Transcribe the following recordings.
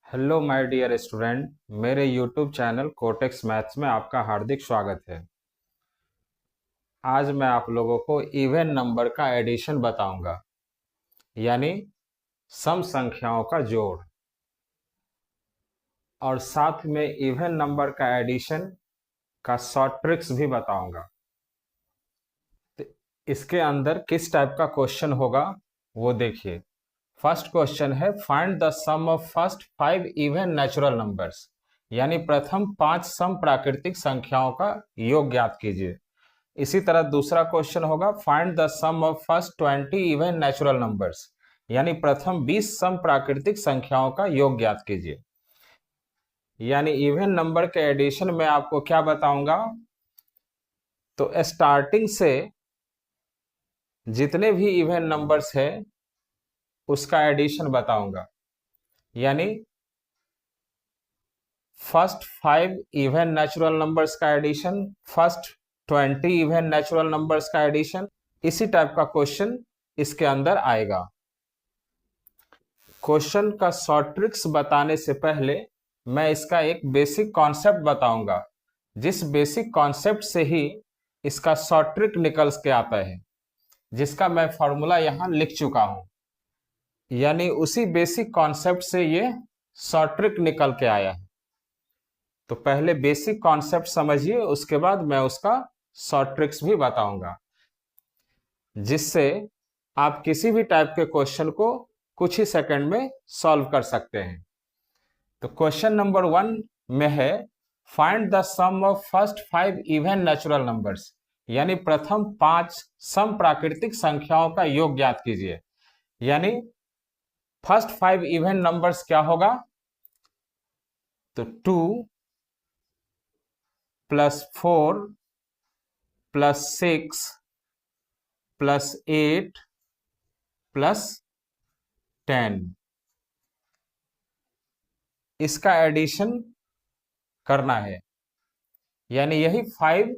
Hello my dear student, मेरे YouTube channel cortex maths में आपका हार्दिक स्वागत है। आज मैं आप लोगों को इवन नंबर का एडिशन बताऊंगा, यानी सम संख्याओं का जोड़, और साथ में इवन नंबर का एडिशन का शॉर्ट ट्रिक्स भी बताऊंगा। तो इसके अंदर किस टाइप का क्वेश्चन होगा वो देखिए। फर्स्ट क्वेश्चन है, find the sum of first 5 even natural numbers, यानी प्रथम 5 सम प्राकृतिक संख्याओं का योग ज्ञात कीजिए। इसी तरह दूसरा क्वेश्चन होगा, find the sum of first 20 even natural numbers, यानी प्रथम 20 सम प्राकृतिक संख्याओं का योग ज्ञात कीजिए। यानी इवन नंबर के एडिशन में आपको क्या बताऊंगा, तो स्टार्टिंग से जितने भी इवन नंबर्स है उसका एडिशन बताऊंगा। यानी फर्स्ट 5 इवन नेचुरल नंबर्स का addition, first 20 even natural numbers का एडिशन, इसी टाइप का क्वेश्चन इसके अंदर आएगा। क्वेश्चन का शॉर्ट ट्रिक्स बताने से पहले मैं इसका एक बेसिक कॉन्सेप्ट बताऊंगा, जिस बेसिक कॉन्सेप्ट से ही इसका शॉर्ट ट्रिक निकल के आता है, जिसका मैं फॉर्मूला यहां लिख चुका हूं। यानी उसी बेसिक कॉन्सेप्ट से ये शॉर्ट ट्रिक निकल के आया है। तो पहले बेसिक कॉन्सेप्ट समझिए, उसके बाद मैं उसका शॉर्ट ट्रिक्स भी बताऊंगा, जिससे आप किसी भी टाइप के क्वेश्चन को कुछ ही सेकंड में सॉल्व कर सकते हैं। तो क्वेश्चन नंबर 1 में है, find the sum of first 5 even natural numbers, यानी प्रथम 5 सम प्राकृतिक संख्याओं का योग ज्ञात कीजिए। यानी फर्स्ट 5 इवन नंबर्स क्या होगा, तो 2 प्लस 4 प्लस 6 प्लस 8 प्लस 10, इसका एडिशन करना है। यानी यही 5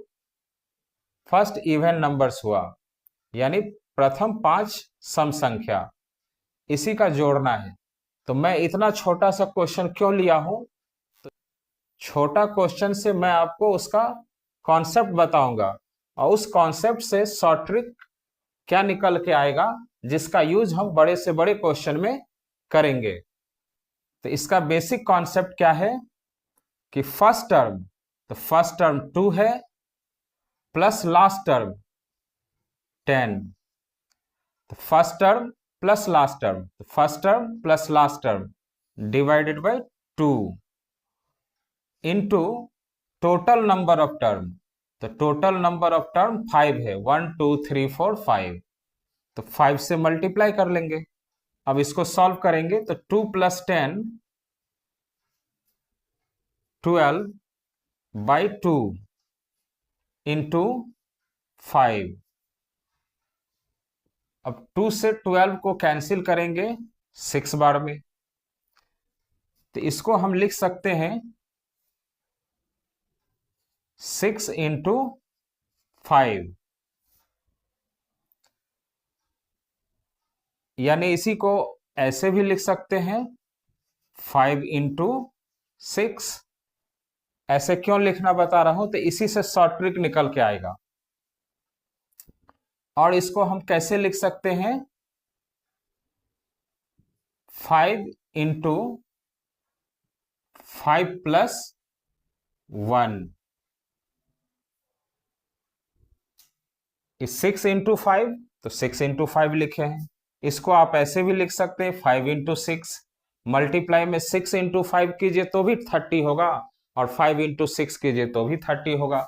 फर्स्ट इवन नंबर्स हुआ, यानी प्रथम 5 सम संख्या, इसी का जोड़ना है। तो मैं इतना छोटा सा क्वेश्चन क्यों लिया हूं, तो छोटा क्वेश्चन से मैं आपको उसका कॉन्सेप्ट बताऊंगा, और उस कॉन्सेप्ट से शॉर्ट ट्रिक क्या निकल के आएगा, जिसका यूज हम बड़े से बड़े क्वेश्चन में करेंगे। तो इसका बेसिक कॉन्सेप्ट क्या है कि फर्स्ट टर्म, तो फर्स्ट टर्म 2 है, प्लस लास्ट टर्म 10, तो first term plus last term, तो first term plus last term divided by 2 into total number of term, तो टोटल नंबर ऑफ टर्म 5 है, 1 2 3 4 5, तो 5 से मल्टीप्लाई कर लेंगे। अब इसको सॉल्व करेंगे तो 2 प्लस 10 12 बाई 2 इंटू 5। अब 2 से 12 को कैंसिल करेंगे 6 बार में, तो इसको हम लिख सकते हैं 6 इंटू 5, यानी इसी को ऐसे भी लिख सकते हैं 5 इंटू 6। ऐसे क्यों लिखना बता रहा हूं, तो इसी से शॉर्ट ट्रिक निकल के आएगा। और इसको हम कैसे लिख सकते हैं, 5 इंटू 5 प्लस 1, 6 इंटू 5, तो 6 इंटू 5 लिखे हैं। इसको आप ऐसे भी लिख सकते हैं 5 इंटू 6, मल्टीप्लाई में 6 इंटू 5 कीजिए तो भी 30 होगा, और 5 इंटू 6 कीजिए तो भी 30 होगा।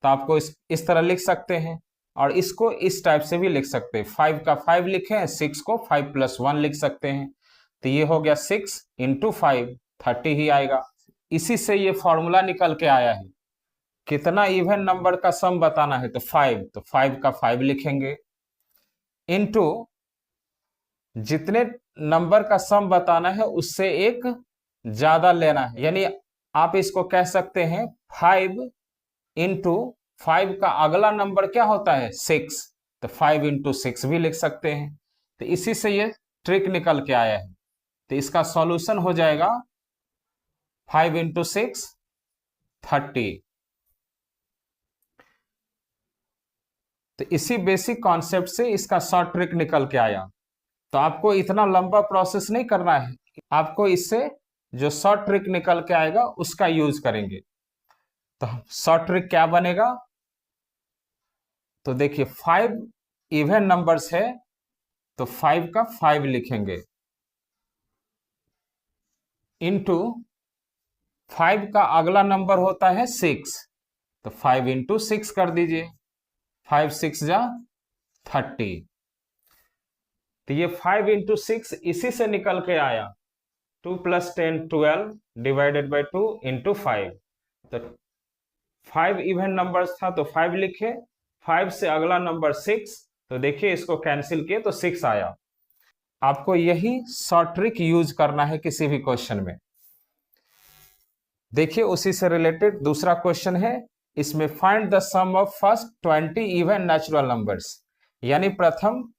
तो आपको इस तरह लिख सकते हैं, और इसको इस टाइप से भी लिख सकते हैं, 5 का 5 लिखे हैं, 6 को 5 प्लस 1 लिख सकते हैं। तो ये हो गया 6 इंटू 5, 30 ही आएगा। इसी से ये फॉर्मूला निकल के आया है। कितना इवन नंबर का सम बताना है, तो 5, तो 5 का 5 लिखेंगे, इनटू जितने नंबर का सम बताना है उससे एक ज्यादा लेना है। यानी आप इसको कह सकते हैं 5 इंटू 5 का अगला नंबर क्या होता है, 6, तो 5 इंटू 6 भी लिख सकते हैं। तो इसी से ये ट्रिक निकल के आया है। तो इसका सॉल्यूशन हो जाएगा 5 इंटू 6 30। तो इसी बेसिक कॉन्सेप्ट से इसका शॉर्ट ट्रिक निकल के आया। तो आपको इतना लंबा प्रोसेस नहीं करना है, आपको इससे जो शॉर्ट ट्रिक निकल के आएगा उसका यूज करेंगे। तो शॉर्ट ट्रिक क्या बनेगा, तो देखिए 5 इवन नंबर्स है, तो 5 का 5 लिखेंगे, इंटू 5 का अगला नंबर होता है 6, तो 5 इंटू 6 कर दीजिए, 5 6 जा 30। तो ये 5 इंटू 6 इसी से निकल के आया, 2 + 10 12 डिवाइडेड बाई 2 इंटू 5। तो 5 इवन नंबर्स था तो 5 लिखे, 5 से अगला नंबर 6, तो देखिए इसको कैंसिल किए तो 6 आया। आपको यही शॉर्ट ट्रिक यूज करना है किसी भी क्वेश्चन में। देखिए उसी से रिलेटेड दूसरा क्वेश्चन है, इसमें find the sum of first 20 even natural numbers, यानी प्रथम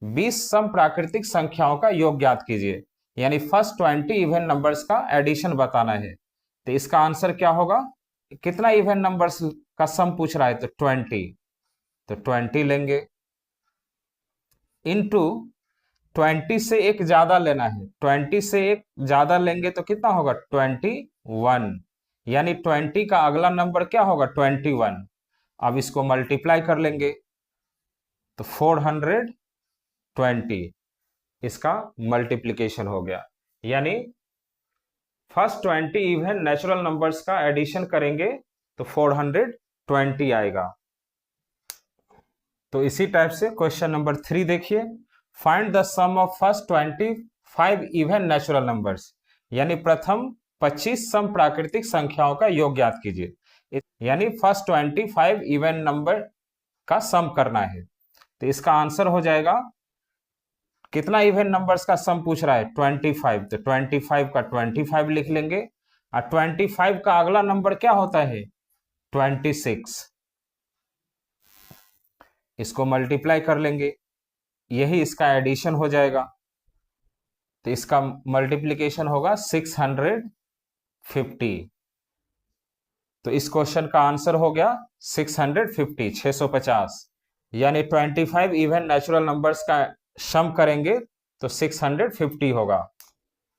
20 सम प्राकृतिक संख्याओं का योग ज्ञात कीजिए, यानी फर्स्ट 20 इवन नंबर्स का एडिशन बताना है। तो इसका आंसर क्या होगा, कितना इवन नंबर्स का सम पूछ रहा है, तो 20, तो 20 लेंगे, इनटू 20 से एक ज्यादा लेना है, 20 से एक ज्यादा लेंगे तो कितना होगा 21, यानी 20 का अगला नंबर क्या होगा 21। अब इसको मल्टीप्लाई कर लेंगे तो 420, इसका मल्टीप्लीकेशन हो गया, यानी फर्स्ट 20 इवन नेचुरल नंबर्स का एडिशन करेंगे तो 420 आएगा। तो इसी टाइप से क्वेश्चन नंबर 3 देखिए, find the sum of first 25 even natural numbers, यानी प्रथम 25 सम प्राकृतिक संख्याओं का योग ज्ञात कीजिए, यानी फर्स्ट 25 इवन नंबर का सम करना है। तो इसका आंसर हो जाएगा, कितना इवन नंबर्स का सम पूछ रहा है 25, तो 25 का 25 लिख लेंगे, और 25 का अगला नंबर क्या होता है 26, इसको मल्टीप्लाई कर लेंगे, यही इसका एडिशन हो जाएगा। तो इसका मल्टीप्लिकेशन होगा 650। तो इस क्वेश्चन का आंसर हो गया 650, 650, यानी 25 इवन नेचुरल नंबर्स का सम करेंगे तो 650 होगा।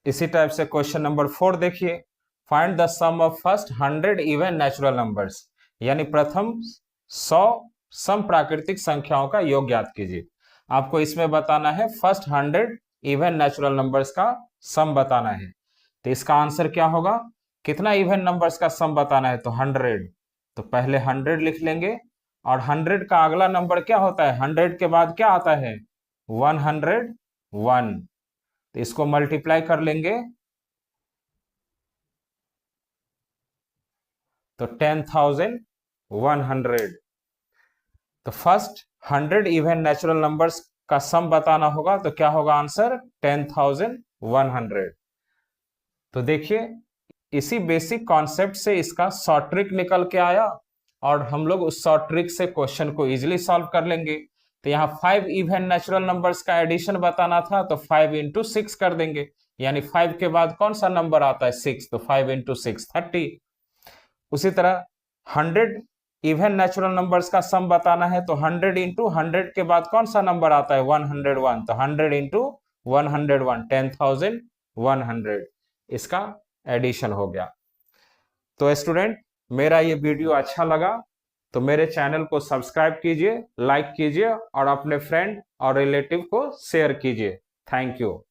इसी टाइप से क्वेश्चन नंबर 4 देखिए, find the sum of first 100 even natural numbers, यानी प्रथम 100 सम प्राकृतिक संख्याओं का योग ज्ञात कीजिए। आपको इसमें बताना है फर्स्ट 100 इवन नेचुरल नंबर्स का सम बताना है। तो इसका आंसर क्या होगा, कितना इवन नंबर्स का सम बताना है, तो 100, तो पहले 100 लिख लेंगे, और 100 का अगला नंबर क्या होता है, 100 के बाद क्या आता है 101, तो इसको मल्टीप्लाई कर लेंगे तो 10,100। तो फर्स्ट 100 इवन नेचुरल नंबर्स का सम बताना होगा, तो क्या होगा आंसर 10,100। तो देखिए इसी बेसिक कॉन्सेप्ट से इसका शॉर्ट ट्रिक निकल के आया, और हम लोग उस शॉर्ट ट्रिक से क्वेश्चन को इजीली सॉल्व कर लेंगे। तो यहाँ 5 इवन नेचुरल नंबर्स का एडिशन बताना था, तो 5 इंटू 6 कर देंगे, यानी 5 के बाद कौन सा नंबर आता है 6, तो 5 इंटू 6 30। उसी तरह 100 इवन नेचुरल नंबर्स का सम बताना है, तो 100 इंटू 100 के बाद कौन सा नंबर आता है 101, तो 100 इंटू 101, 10,100, इसका एडिशन हो गया। तो स्टूडेंट, मेरा ये वीडियो अच्छा लगा तो मेरे चैनल को सब्सक्राइब कीजिए, लाइक कीजिए, और अपने फ्रेंड और रिलेटिव को शेयर कीजिए। Thank you.